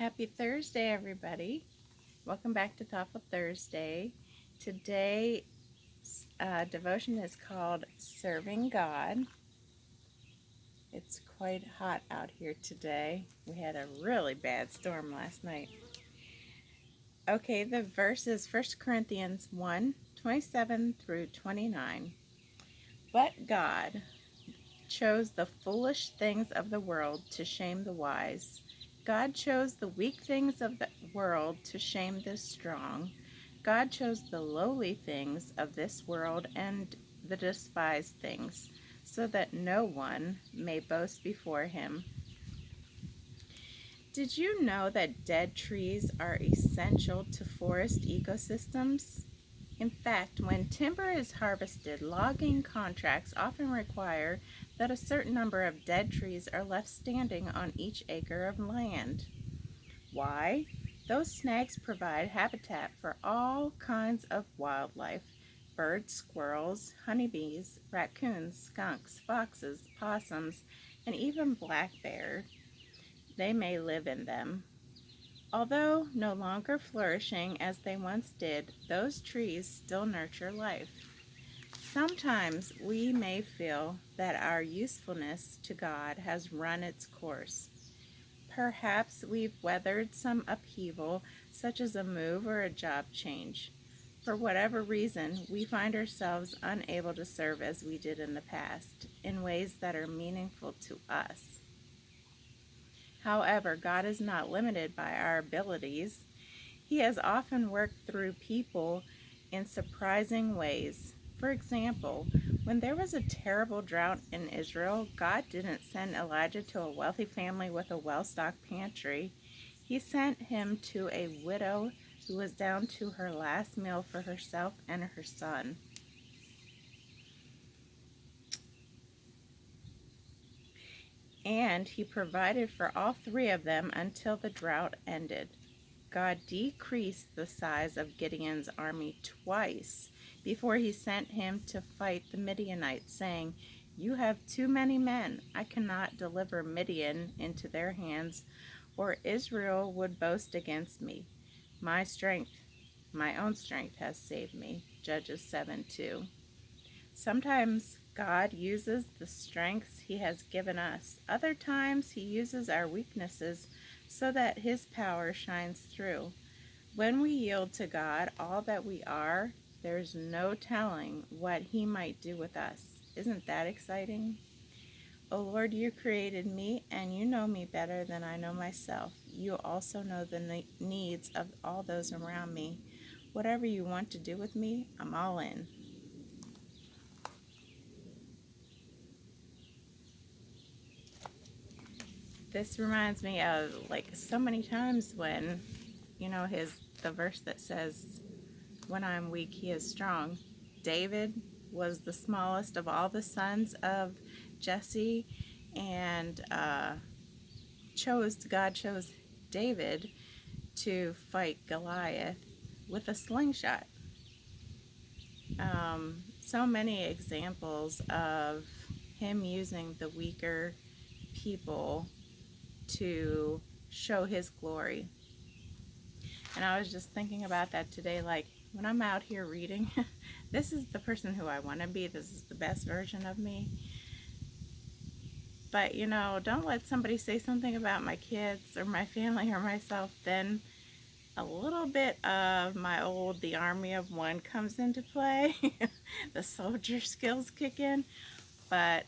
Happy Thursday, everybody. Welcome back to Thoughtful Thursday. Today's devotion is called Serving God. It's quite hot out here today. We had a really bad storm last night. Okay, the verse is 1 Corinthians 1:27 through 29. But God chose the foolish things of the world to shame the wise. God chose the weak things of the world to shame the strong. God chose the lowly things of this world and the despised things, so that no one may boast before him. Did you know that dead trees are essential to forest ecosystems? In fact, when timber is harvested, logging contracts often require that a certain number of dead trees are left standing on each acre of land. Why? Those snags provide habitat for all kinds of wildlife: birds, squirrels, honeybees, raccoons, skunks, foxes, possums, and even black bear. They may live in them. Although no longer flourishing as they once did, those trees still nurture life. Sometimes we may feel that our usefulness to God has run its course. Perhaps we've weathered some upheaval, such as a move or a job change. For whatever reason, we find ourselves unable to serve as we did in the past, in ways that are meaningful to us. However, God is not limited by our abilities. He has often worked through people in surprising ways. For example, when there was a terrible drought in Israel, God didn't send Elijah to a wealthy family with a well-stocked pantry. He sent him to a widow who was down to her last meal for herself and her son. And he provided for all three of them until the drought ended. God decreased the size of Gideon's army twice before he sent him to fight the Midianites, saying, "You have too many men. I cannot deliver Midian into their hands, or Israel would boast against me. My own strength has saved me." Judges 7:2. Sometimes God uses the strengths he has given us. Other times he uses our weaknesses so that his power shines through. When we yield to God all that we are, there's no telling what he might do with us. Isn't that exciting? Oh Lord, you created me and you know me better than I know myself. You also know the needs of all those around me. Whatever you want to do with me, I'm all in. This reminds me of so many times when, the verse that says, "When I'm weak, he is strong." David was the smallest of all the sons of Jesse, and God chose David to fight Goliath with a slingshot. So many examples of him using the weaker people to show his glory. And I was just thinking about that today, when I'm out here reading, this is the person who I want to be. This is the best version of me. But, don't let somebody say something about my kids or my family or myself, then a little bit of my old The Army of One comes into play. The soldier skills kick in. But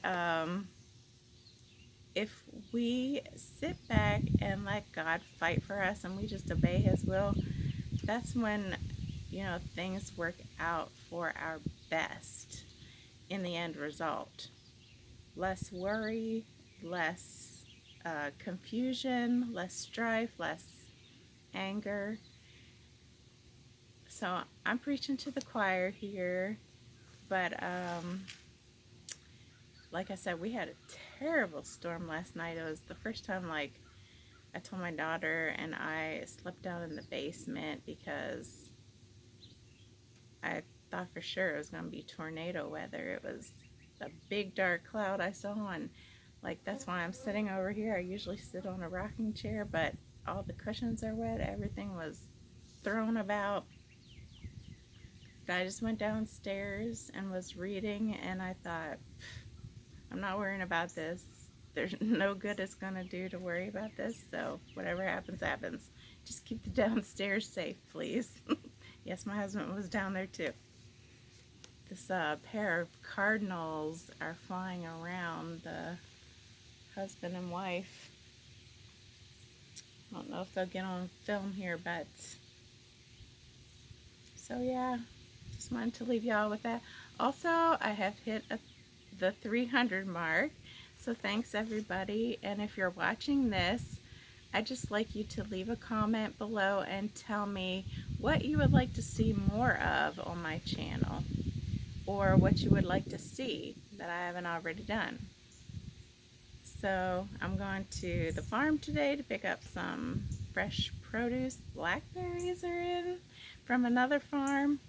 if we sit back and let God fight for us and we just obey his will, that's when, things work out for our best in the end result. Less worry, less confusion, less strife, less anger. So I'm preaching to the choir here, but like I said, we had a terrible storm last night. It was the first time I told my daughter and I slept down in the basement because I thought for sure it was going to be tornado weather. It was a big dark cloud I saw, and that's why I'm sitting over here. I usually sit on a rocking chair, but all the cushions are wet. Everything was thrown about. I just went downstairs and was reading, and I thought, I'm not worrying about this. There's no good it's going to do to worry about this, so whatever happens, happens. Just keep the downstairs safe, please. Yes, my husband was down there too. This pair of cardinals are flying around, the husband and wife. I don't know if they'll get on film here, but so yeah, just wanted to leave y'all with that. Also, I have hit the 300 mark, so thanks everybody. And if you're watching this, I'd just like you to leave a comment below and tell me what you would like to see more of on my channel, or what you would like to see that I haven't already done. So I'm going to the farm today to pick up some fresh produce. Blackberries are in from another farm,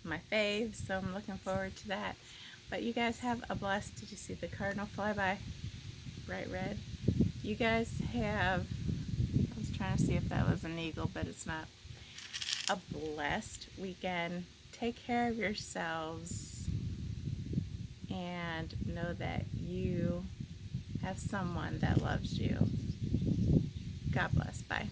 my fave, so I'm looking forward to that. But you guys have a blessed, did you see the cardinal fly by? Bright red. You guys have, I was trying to see if that was an eagle, but it's not. A blessed weekend. Take care of yourselves and know that you have someone that loves you. God bless. Bye.